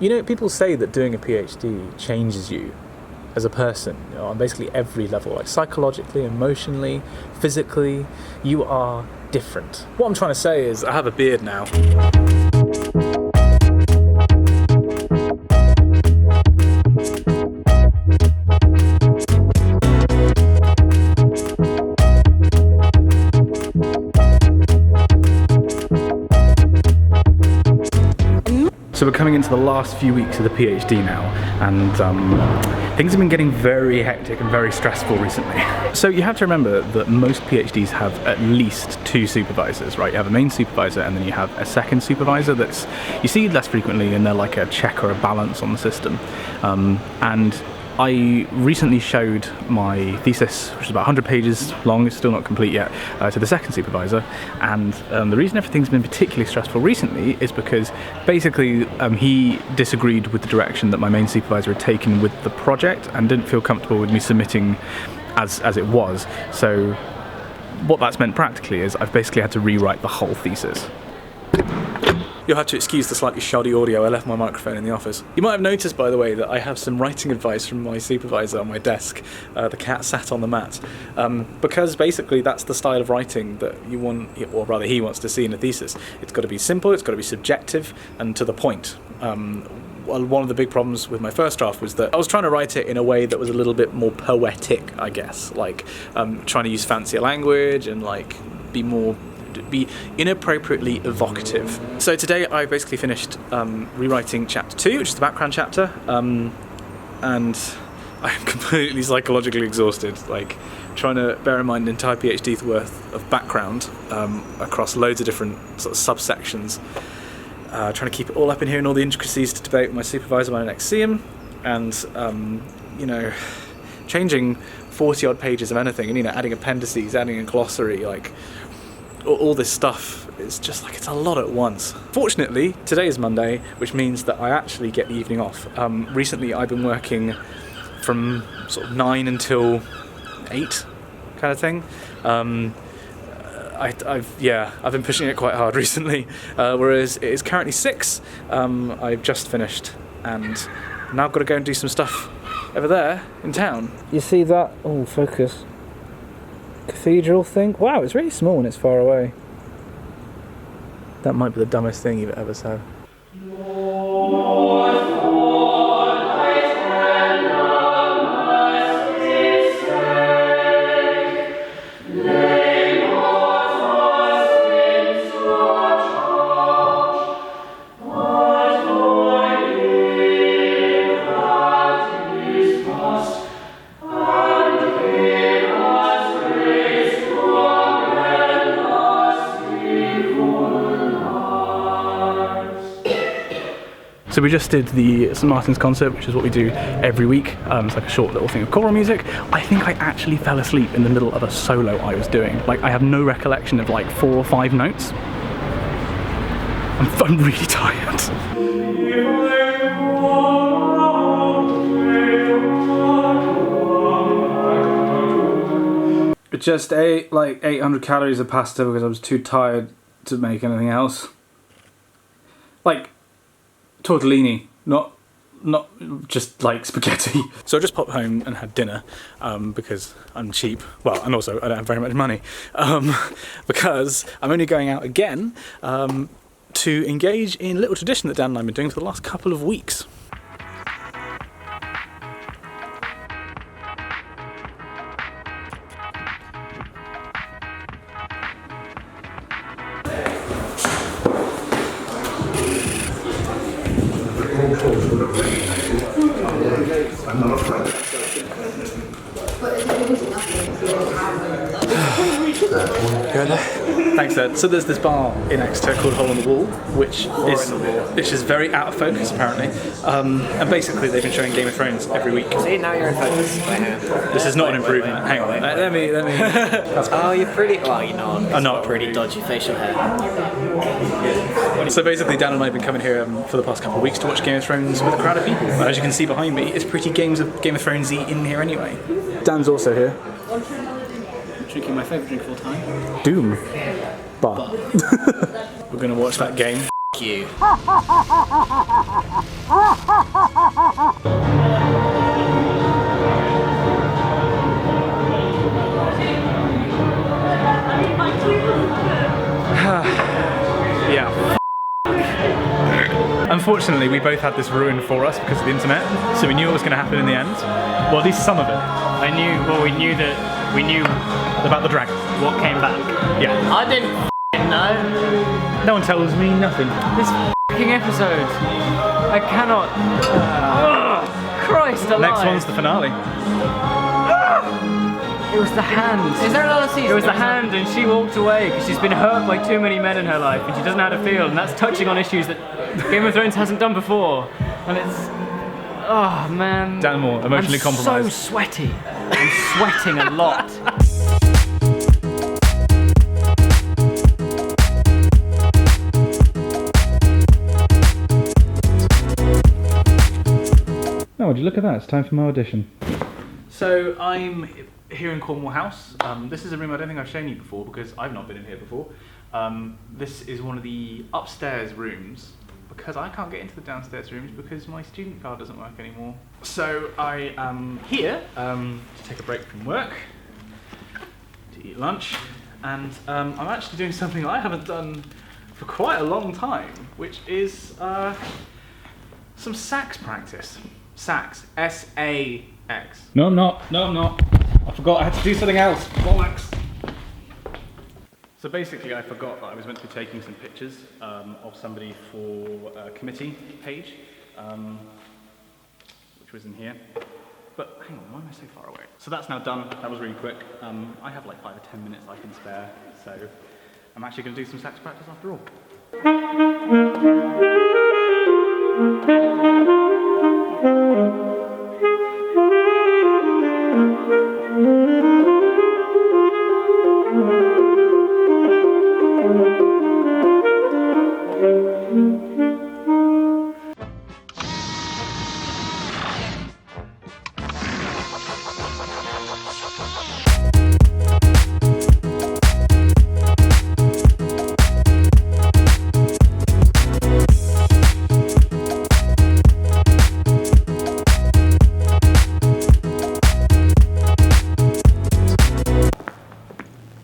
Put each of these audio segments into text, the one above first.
You know, people say that doing a PhD changes you as a person, you know, on basically every level, like psychologically, emotionally, physically. You are different. What I'm trying to say is I have a beard now. So we're coming into the last few weeks of the PhD now, and things have been getting very hectic and very stressful recently. So you have to remember that most PhDs have at least two supervisors, right? You have a main supervisor and then you have a second supervisor that's you see less frequently, and they're like a check or a balance on the system. And I recently showed my thesis, which is about 100 pages long, it's still not complete yet, to the second supervisor, and the reason everything's been particularly stressful recently is because basically he disagreed with the direction that my main supervisor had taken with the project and didn't feel comfortable with me submitting as it was. So what that's meant practically is I've basically had to rewrite the whole thesis. You'll have to excuse the slightly shoddy audio, I left my microphone in the office. You might have noticed, by the way, that I have some writing advice from my supervisor on my desk. The cat sat on the mat. Because basically that's the style of writing that you want, or rather he wants to see in a thesis. It's got to be simple, it's got to be subjective, and to the point. Well, one of the big problems with my first draft was that I was trying to write it in a way that was a little bit more poetic, I guess. Like, trying to use fancier language and like be inappropriately evocative. So today I basically finished rewriting chapter 2, which is the background chapter, and I'm completely psychologically exhausted, like trying to bear in mind an entire PhD's worth of background across loads of different sort of subsections, trying to keep it all up in here and all the intricacies to debate with my supervisor when I next see him, and you know, changing 40 odd pages of anything, and you know, adding appendices, adding a glossary, like all this stuff is just like, it's a lot at once. Fortunately, today is Monday, which means that I actually get the evening off. Recently I've been working from sort of 9 until 8 kind of thing. I've been pushing it quite hard recently, whereas it is currently 6. I've just finished and now I've got to go and do some stuff over there in town. You see that? Oh, focus. Cathedral thing? Wow, it's really small and it's far away. That might be the dumbest thing you've ever said. So we just did the St. Martin's concert, which is what we do every week. It's like a short little thing of choral music. I think I actually fell asleep in the middle of a solo I was doing. Like, I have no recollection of like 4 or 5 notes. I'm really tired. I just ate like 800 calories of pasta because I was too tired to make anything else. Like, tortellini, not just like spaghetti. So I just popped home and had dinner because I'm cheap. Well, and also I don't have very much money because I'm only going out again to engage in a little tradition that Dan and I have been doing for the last couple of weeks. Thanks, Ed. So there's this bar in Exeter called Hole in the Wall, which is very out of focus apparently, and basically they've been showing Game of Thrones every week. See, now you're in focus. This is not an improvement. Hang on, let me. Oh, you're pretty. Well, you know, I'm not pretty dodgy facial hair. So basically, Dan and I have been coming here for the past couple of weeks to watch Game of Thrones with a crowd of people. As you can see behind me, it's pretty Game of Thrones-y in here anyway. Dan's also here. Drinking my favourite drink of all time. Doom. Bar. We're going to watch that game. you. Yeah. Unfortunately, we both had this ruined for us because of the internet, so we knew it was going to happen in the end. Well, at least some of it. We knew About the dragon. what came back. Yeah. I didn't know. No one tells me nothing. This f***ing episode. I cannot. Christ alive. Next one's the finale. It was the hand. Is there another season? It was the hand, and she walked away because she's been hurt by too many men in her life, and she doesn't know how to feel, and that's touching on issues that Game of Thrones hasn't done before. And it's, oh man. Dan Moore, emotionally compromised. I'm so sweaty. I'm sweating a lot. Oh, would you look at that? It's time for my audition. So I'm here in Cornwall House. This is a room I don't think I've shown you before because I've not been in here before. This is one of the upstairs rooms because I can't get into the downstairs rooms because my student card doesn't work anymore. So I am here to take a break from work, to eat lunch, and I'm actually doing something I haven't done for quite a long time, which is some sax practice. Sax, S-A-X. No, I'm not. No, I'm not. I forgot I had to do something else. Bollocks. So basically, I forgot that I was meant to be taking some pictures of somebody for a committee page, which was in here. But hang on, why am I so far away? So that's now done. That was really quick. I have like 5 or 10 minutes I can spare, so I'm actually going to do some sax practice after all.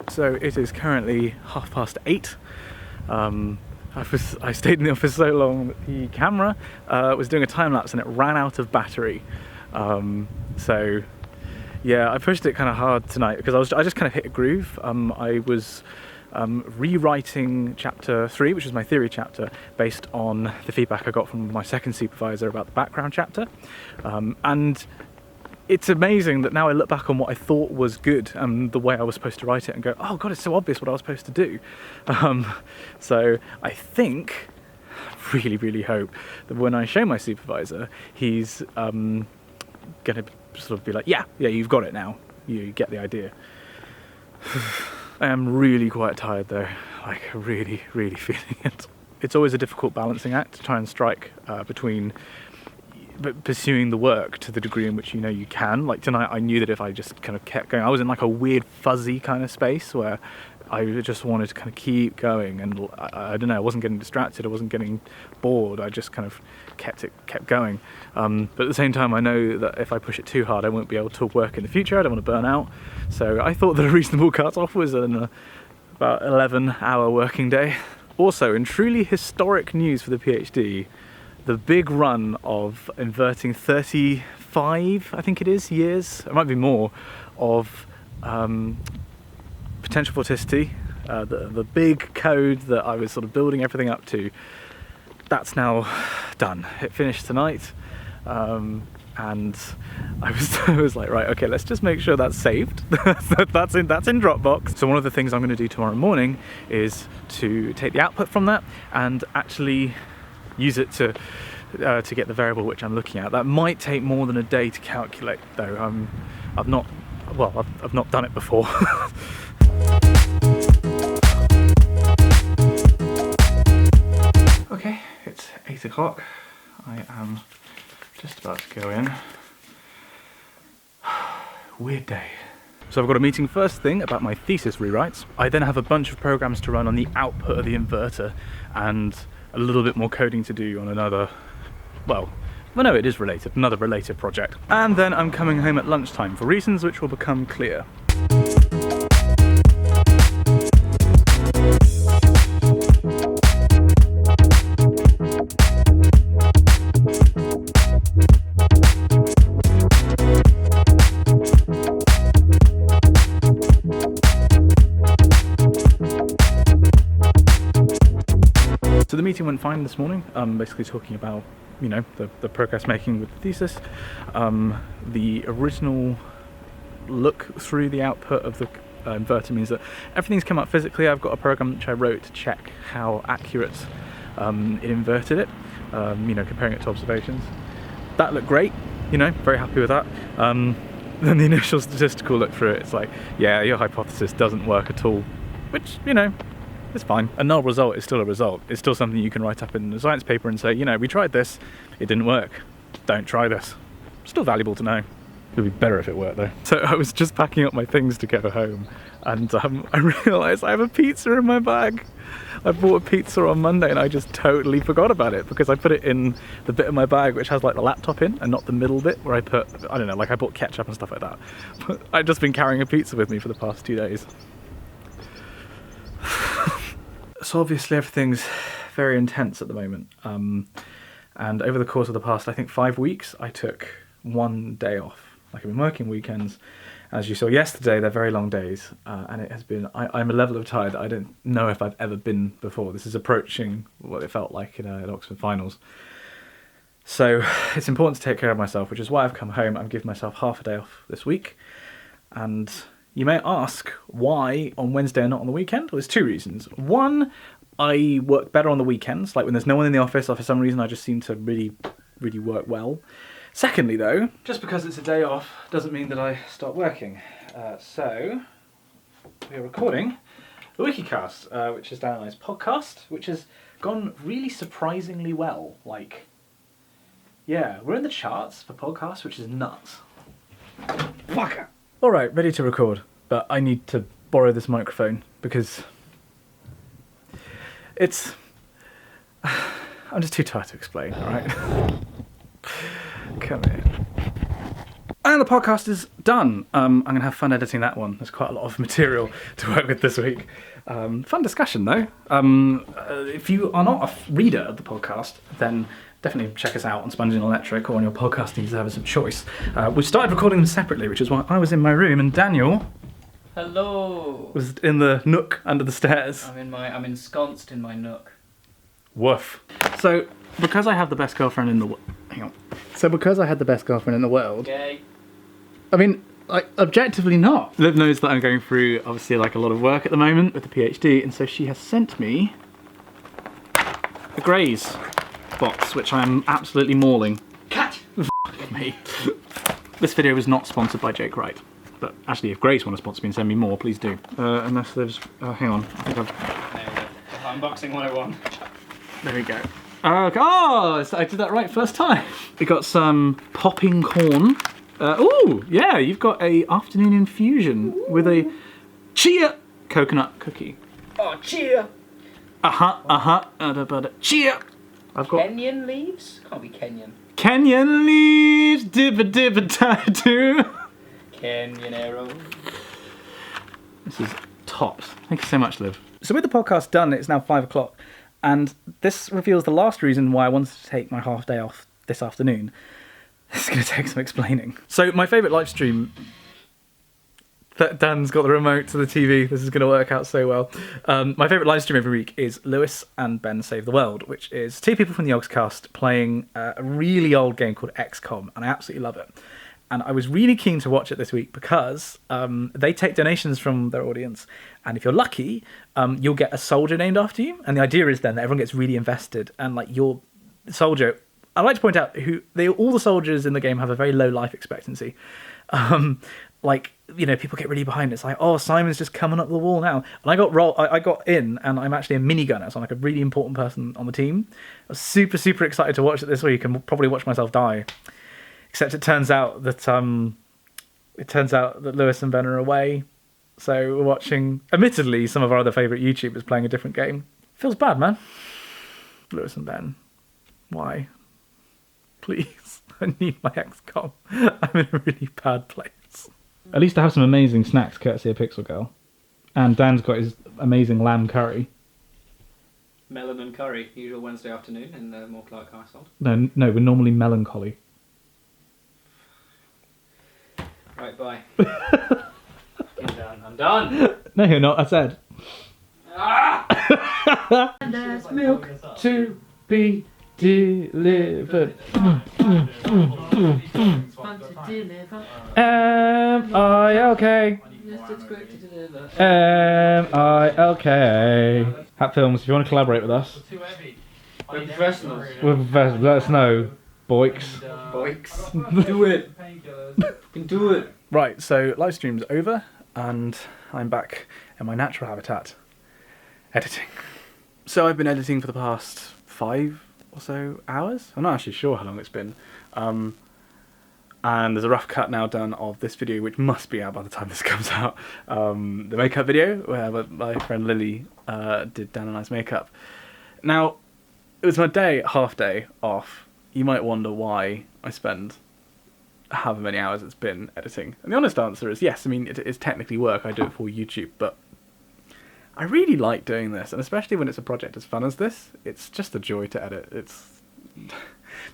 So it is currently 8:30. I stayed in the office so long that the camera was doing a time lapse and it ran out of battery. So yeah, I pushed it kind of hard tonight because I just kind of hit a groove. I was rewriting chapter 3, which was my theory chapter, based on the feedback I got from my second supervisor about the background chapter, and it's amazing that now I look back on what I thought was good and the way I was supposed to write it and go, oh god, it's so obvious what I was supposed to do. So I think, really hope that when I show my supervisor, he's going to sort of be like, yeah, you've got it now. You get the idea. I am really quite tired though, like really feeling it. It's always a difficult balancing act to try and strike between pursuing the work to the degree in which you know you can. Like tonight I knew that if I just kind of kept going, I was in like a weird fuzzy kind of space where I just wanted to kind of keep going, and I don't know, I wasn't getting distracted, I wasn't getting bored, I just kind of kept going. But at the same time I know that if I push it too hard I won't be able to work in the future, I don't want to burn out. So I thought that a reasonable cut-off was an about 11-hour working day. Also, in truly historic news for the PhD, the big run of inverting 35, I think it is, years, it might be more, of potential vorticity, the big code that I was sort of building everything up to, that's now done. It finished tonight, and I was like, right, okay, let's just make sure that's saved. that's in Dropbox. So one of the things I'm going to do tomorrow morning is to take the output from that and actually use it to get the variable which I'm looking at. That might take more than a day to calculate, though. I've not done it before. Okay, it's 8 o'clock. I am just about to go in. Weird day. So I've got a meeting first thing about my thesis rewrites. I then have a bunch of programs to run on the output of the inverter, and a little bit more coding to do on another, well no, it is related, another related project. And then I'm coming home at lunchtime for reasons which will become clear. So the meeting went fine this morning, basically talking about, you know, the progress making with the thesis, the original look through the output of the inverter means that everything's come up physically. I've got a program which I wrote to check how accurate it inverted it, you know, comparing it to observations. That looked great, you know, very happy with that. Then the initial statistical look through it, it's like, yeah, your hypothesis doesn't work at all, which, you know, it's fine. A null result is still a result. It's still something you can write up in a science paper and say, you know, we tried this, it didn't work. Don't try this. Still valuable to know. It would be better if it worked though. So I was just packing up my things to go home, and I realised I have a pizza in my bag. I bought a pizza on Monday and I just totally forgot about it because I put it in the bit of my bag which has like the laptop in and not the middle bit where I put, I don't know, like I bought ketchup and stuff like that. But I've just been carrying a pizza with me for the past 2 days. So obviously everything's very intense at the moment, and over the course of the past, I think 5 weeks, I took 1 day off. Like I've been working weekends. As you saw yesterday, they're very long days, and it has been, I'm a level of tired that I don't know if I've ever been before. This is approaching what it felt like at Oxford Finals. So it's important to take care of myself, which is why I've come home. I've given myself half a day off this week, and you may ask why on Wednesday and not on the weekend? Well, there's 2 reasons. One, I work better on the weekends, like when there's no one in the office, or for some reason I just seem to really, really work well. Secondly though, just because it's a day off doesn't mean that I stop working. So, we're recording the Wikicast, which is Dan and I's podcast, which has gone really surprisingly well. Like, yeah, we're in the charts for podcasts, which is nuts. Fucker! Alright, ready to record, but I need to borrow this microphone because it's... I'm just too tired to explain, alright? Come here. And the podcast is done. I'm going to have fun editing that one. There's quite a lot of material to work with this week. Fun discussion though. If you are not a reader of the podcast, then definitely check us out on Sponge and Electric or on your podcasting service of choice. We started recording them separately, which is why I was in my room and Daniel... Hello! ...was in the nook under the stairs. I'm ensconced in my nook. Woof. So, because I have the best girlfriend in the world... Hang on. So because I had the best girlfriend in the world... Gay. I mean, like, objectively not. Liv knows that I'm going through, obviously, like a lot of work at the moment with the PhD, and so she has sent me a Graze box, which I'm absolutely mauling. Cat! Fuck me. This video was not sponsored by Jake Wright, but actually, if Graze want to sponsor me and send me more, please do. Unless Liv's... hang on. I think I've... Unboxing 101. There we go. Oh, I did that right first time. We got some popping corn. Oh, yeah, you've got a afternoon infusion with a chia coconut cookie. Oh, chia! Chia! I've got Kenyan leaves? Can't be Kenyan. Kenyan leaves, dibba-dibba-da-doo. Kenyan arrow. This is tops. Thank you so much, Liv. So with the podcast done, it's now 5 o'clock, and this reveals the last reason why I wanted to take my half day off this afternoon. This is going to take some explaining. So my favourite live stream... Dan's got the remote to the TV. This is going to work out so well. My favourite live stream every week is Lewis and Ben Save the World, which is 2 people from the Yogscast playing a really old game called XCOM, and I absolutely love it. And I was really keen to watch it this week because they take donations from their audience, and if you're lucky, you'll get a soldier named after you. And the idea is then that everyone gets really invested, and like your soldier... I'd like to point out all the soldiers in the game have a very low life expectancy. Like, you know, people get really behind it. It's like, oh, Simon's just coming up the wall now. And I got in, and I'm actually a minigunner, so I'm like a really important person on the team. I was super, super excited to watch it this week and probably watch myself die. Except it turns out that Lewis and Ben are away. So we're watching, admittedly, some of our other favourite YouTubers playing a different game. Feels bad, man. Lewis and Ben, why? Please, I need my XCOM. I'm in a really bad place. At least I have some amazing snacks courtesy of Pixel Girl. And Dan's got his amazing lamb curry. Melon and curry, usual Wednesday afternoon in the Moor Clark household. No, we're normally melancholy. Right, bye. I'm done. I'm done. No, you're not, I said. There's milk to be delivered. Am I okay? Am I okay? Hat Films, if you want to collaborate with us, We're professionals. let us know, boiks. Boiks. Do it. You can do it. Right, so live stream's over, and I'm back in my natural habitat, editing. So I've been editing for the past 5 or so hours. I'm not actually sure how long it's been. And there's a rough cut now done of this video, which must be out by the time this comes out. The makeup video, where my friend Lily did Dan and I's makeup. Now, it was my half day off. You might wonder why I spend however many hours it's been editing. And the honest answer is yes, I mean, it is technically work. I do it for YouTube, but I really like doing this, and especially when it's a project as fun as this, it's just a joy to edit.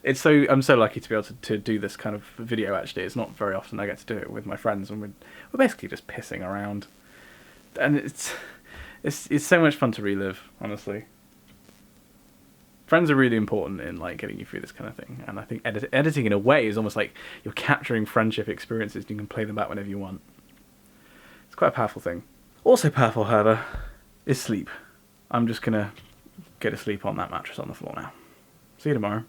I'm so lucky to be able to do this kind of video. Actually, it's not very often I get to do it with my friends, and we're basically just pissing around, and it's so much fun to relive. Honestly, friends are really important in like getting you through this kind of thing, and I think editing in a way is almost like you're capturing friendship experiences. And you can play them back whenever you want. It's quite a powerful thing. Also powerful, however, is sleep. I'm just gonna get to sleep on that mattress on the floor now. See you tomorrow.